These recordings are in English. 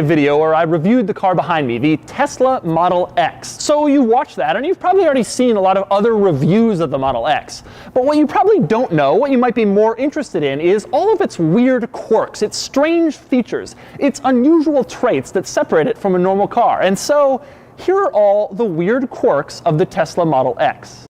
video where I reviewed the car behind me, the Tesla Model X. So you watched that and you've probably already seen a lot of other reviews of the Model X. But what you probably don't know, what you might be more interested in, is all of its weird quirks, its strange features, its unusual traits that separate it from a normal car. And so here are all the weird quirks of the Tesla Model X.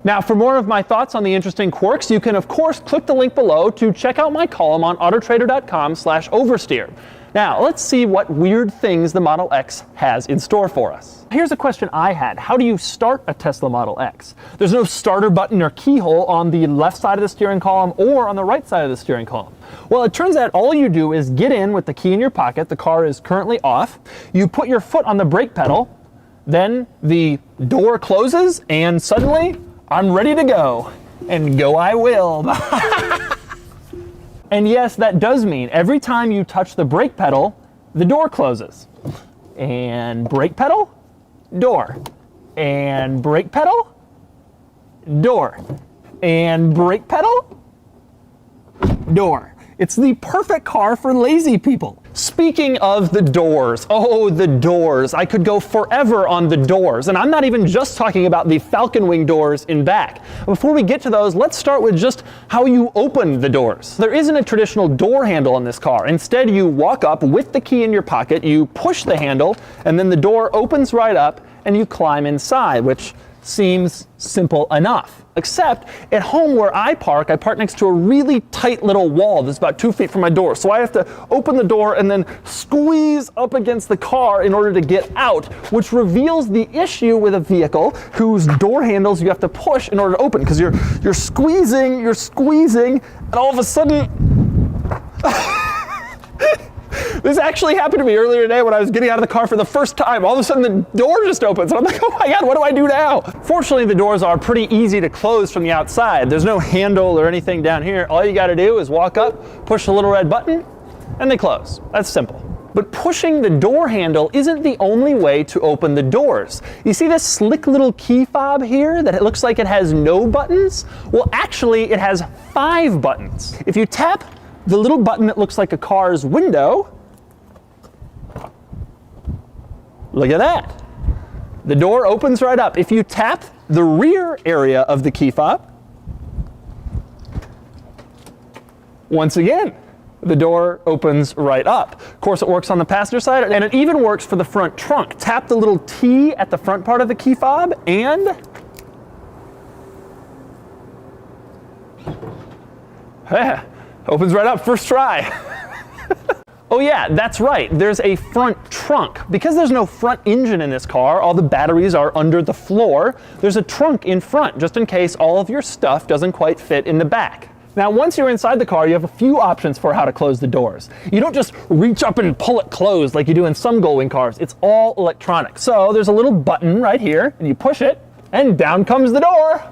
Now, for more of my thoughts on the interesting quirks, you can of course click the link below to check out my column on autotrader.com/oversteer. Now, let's see what weird things the Model X has in store for us. Here's a question I had. How do you start a Tesla Model X? There's no starter button or keyhole on the left side of the steering column or on the right side of the steering column. Well, it turns out all you do is get in with the key in your pocket. The car is currently off. You put your foot on the brake pedal, then the door closes, and suddenly I'm ready to go. And go I will. And yes, that does mean every time you touch the brake pedal, the door closes. And brake pedal, door. And brake pedal, door. And brake pedal, door. It's the perfect car for lazy people. Speaking of the doors, oh, the doors. I could go forever on the doors, and I'm not even just talking about the Falcon Wing doors in back. Before we get to those, let's start with just how you open the doors. There isn't a traditional door handle on this car. Instead, you walk up with the key in your pocket, you push the handle, and then the door opens right up, and you climb inside, which seems simple enough. Except at home where I park next to a really tight little wall that's about 2 feet from my door. So I have to open the door and then squeeze up against the car in order to get out, which reveals the issue with a vehicle whose door handles you have to push in order to open, because you're squeezing, and all of a sudden this actually happened to me earlier today when I was getting out of the car for the first time. All of a sudden the door just opens, and I'm like, oh my God, what do I do now? Fortunately, the doors are pretty easy to close from the outside. There's no handle or anything down here. All you gotta do is walk up, push the little red button, and they close. That's simple. But pushing the door handle isn't the only way to open the doors. You see this slick little key fob here that it looks like it has no buttons? Well, actually, it has 5 buttons. If you tap the little button that looks like a car's window, look at that. The door opens right up. If you tap the rear area of the key fob, once again, the door opens right up. Of course, it works on the passenger side, and it even works for the front trunk. Tap the little T at the front part of the key fob, and opens right up, first try. Oh yeah, that's right, there's a front trunk. Because there's no front engine in this car, all the batteries are under the floor, there's a trunk in front, just in case all of your stuff doesn't quite fit in the back. Now, once you're inside the car, you have a few options for how to close the doors. You don't just reach up and pull it closed like you do in some Gullwing cars. It's all electronic. So there's a little button right here, and you push it, and down comes the door.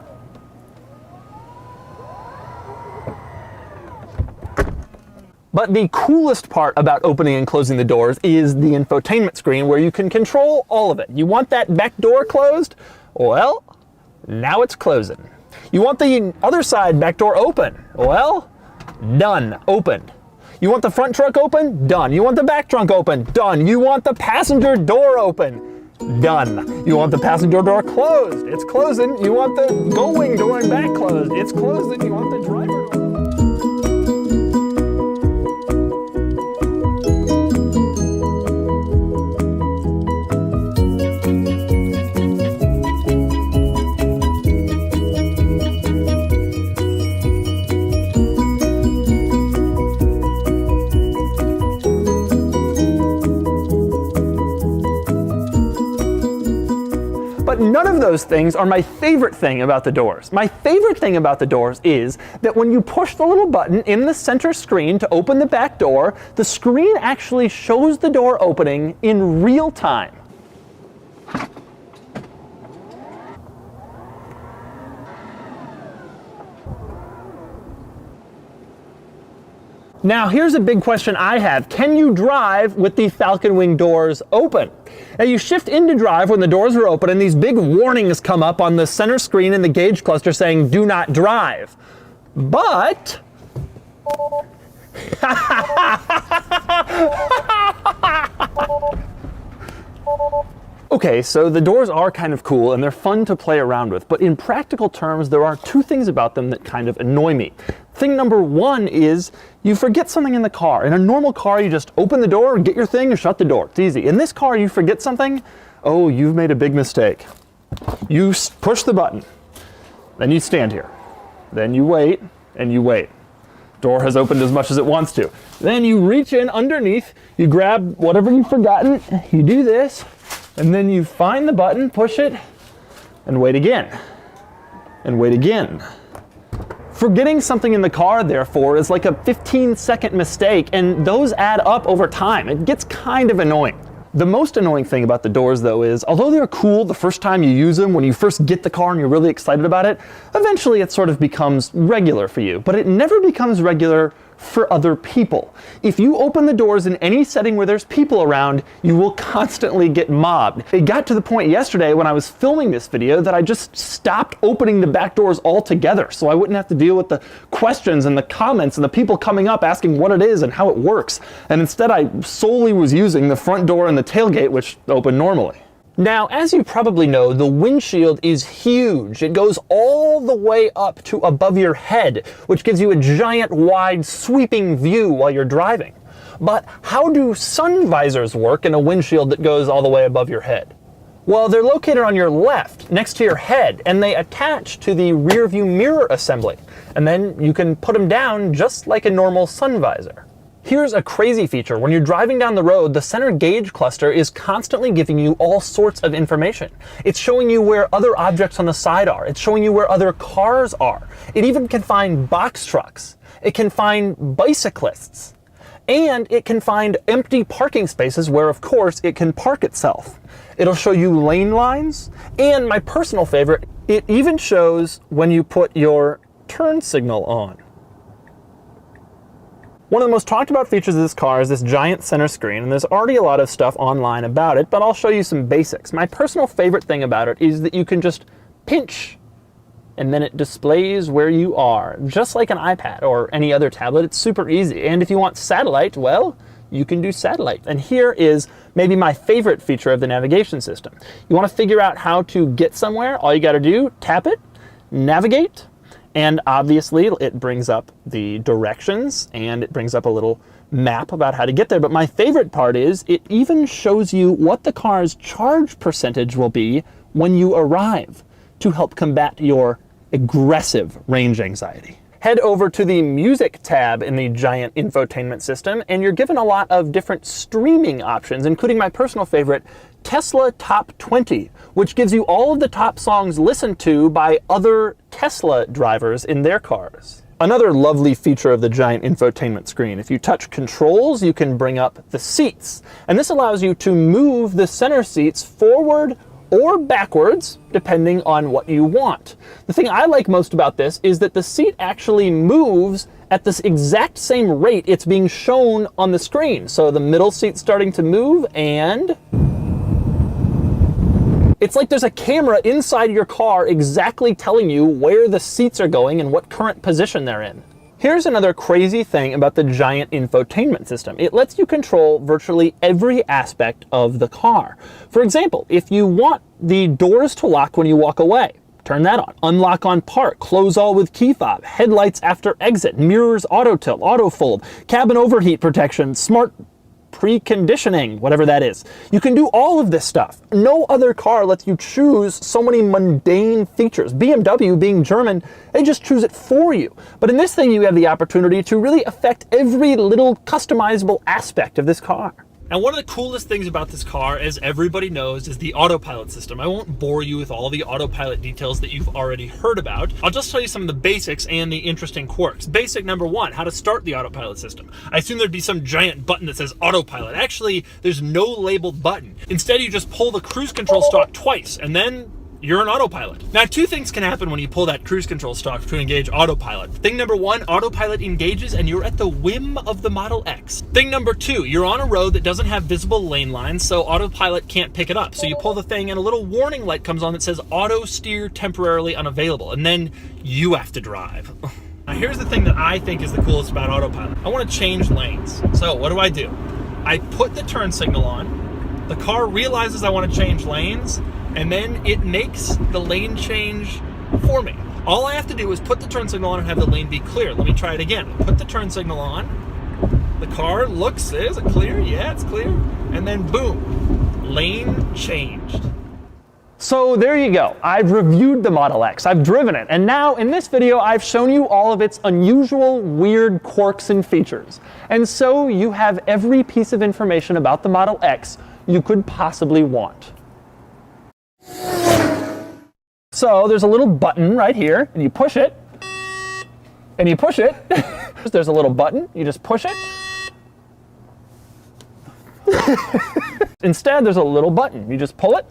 But the coolest part about opening and closing the doors is the infotainment screen, where you can control all of it. You want that back door closed? Well, now it's closing. You want the other side back door open? Well, done, opened. You want the front trunk open? Done. You want the back trunk open? Done. You want the passenger door open? Done. You want the passenger door closed? It's closing. You want the Gullwing door and back closed? It's closing. You want the driver door? But none of those things are my favorite thing about the doors. My favorite thing about the doors is that when you push the little button in the center screen to open the back door, the screen actually shows the door opening in real time. Now, here's a big question I have. Can you drive with the Falcon Wing doors open? Now, you shift into drive when the doors are open, and these big warnings come up on the center screen in the gauge cluster saying, do not drive. But Okay, so the doors are kind of cool and they're fun to play around with, but in practical terms, there are two things about them that kind of annoy me. Thing number one is you forget something in the car. In a normal car, you just open the door, get your thing, and shut the door. It's easy. In this car, you forget something, oh, you've made a big mistake. You push the button, then you stand here. Then you wait, and you wait. Door has opened as much as it wants to. Then you reach in underneath, you grab whatever you've forgotten, you do this, and then you find the button, push it, and wait again. And wait again. Forgetting something in the car, therefore, is like a 15-second mistake, and those add up over time. It gets kind of annoying. The most annoying thing about the doors, though, is although they're cool the first time you use them, when you first get the car and you're really excited about it, eventually it sort of becomes regular for you. But it never becomes regular for other people. If you open the doors in any setting where there's people around, you will constantly get mobbed. It got to the point yesterday when I was filming this video that I just stopped opening the back doors altogether so I wouldn't have to deal with the questions and the comments and the people coming up asking what it is and how it works. And instead I solely was using the front door and the tailgate, which open normally. Now, as you probably know, the windshield is huge. It goes all the way up to above your head, which gives you a giant, wide, sweeping view while you're driving. But how do sun visors work in a windshield that goes all the way above your head? Well, they're located on your left, next to your head, and they attach to the rear view mirror assembly. And then you can put them down just like a normal sun visor. Here's a crazy feature. When you're driving down the road, the center gauge cluster is constantly giving you all sorts of information. It's showing you where other objects on the side are. It's showing you where other cars are. It even can find box trucks. It can find bicyclists. And it can find empty parking spaces where, of course, it can park itself. It'll show you lane lines. And my personal favorite, it even shows when you put your turn signal on. One of the most talked about features of this car is this giant center screen, and there's already a lot of stuff online about it, but I'll show you some basics. My personal favorite thing about it is that you can just pinch, and then it displays where you are, just like an iPad or any other tablet. It's super easy, and if you want satellite, well, you can do satellite. And here is maybe my favorite feature of the navigation system. You want to figure out how to get somewhere, all you got to do, tap it, navigate, and obviously it brings up the directions and it brings up a little map about how to get there. But my favorite part is it even shows you what the car's charge percentage will be when you arrive to help combat your aggressive range anxiety. Head over to the music tab in the giant infotainment system and you're given a lot of different streaming options, including my personal favorite, Tesla Top 20, which gives you all of the top songs listened to by other Tesla drivers in their cars. Another lovely feature of the giant infotainment screen, if you touch controls, you can bring up the seats. And this allows you to move the center seats forward or backwards, depending on what you want. The thing I like most about this is that the seat actually moves at this exact same rate it's being shown on the screen. So the middle seat's starting to move, and it's like there's a camera inside your car exactly telling you where the seats are going and what current position they're in. Here's another crazy thing about the giant infotainment system. It lets you control virtually every aspect of the car. For example, if you want the doors to lock when you walk away, turn that on. Unlock on park, close all with key fob, headlights after exit, mirrors auto tilt, auto fold, cabin overheat protection, smart preconditioning, whatever that is. You can do all of this stuff. No other car lets you choose so many mundane features. BMW, being German, they just choose it for you. But in this thing, you have the opportunity to really affect every little customizable aspect of this car. Now, one of the coolest things about this car, as everybody knows, is the autopilot system. I won't bore you with all the autopilot details that you've already heard about. I'll just tell you some of the basics and the interesting quirks. Basic number one, how to start the autopilot system. I assume there'd be some giant button that says autopilot. Actually, there's no labeled button. Instead, you just pull the cruise control stalk twice, and then you're an autopilot. Now, two things can happen when you pull that cruise control stalk to engage autopilot. Thing number one, autopilot engages and you're at the whim of the Model X. Thing number two, you're on a road that doesn't have visible lane lines, so autopilot can't pick it up. So you pull the thing and a little warning light comes on that says auto steer temporarily unavailable, and then you have to drive. Now here's the thing that I think is the coolest about autopilot. I want to change lanes. So what do? I put the turn signal on, the car realizes I want to change lanes, and then it makes the lane change for me. All I have to do is put the turn signal on and have the lane be clear. Let me try it again. Put the turn signal on, the car looks, is it clear? Yeah, it's clear. And then boom, lane changed. So there you go. I've reviewed the Model X, I've driven it, and now in this video I've shown you all of its unusual, weird quirks and features. And so you have every piece of information about the Model X you could possibly want. So there's a little button right here, and you push it, and you push it. There's a little button, you just push it. Instead, there's a little button, you just pull it,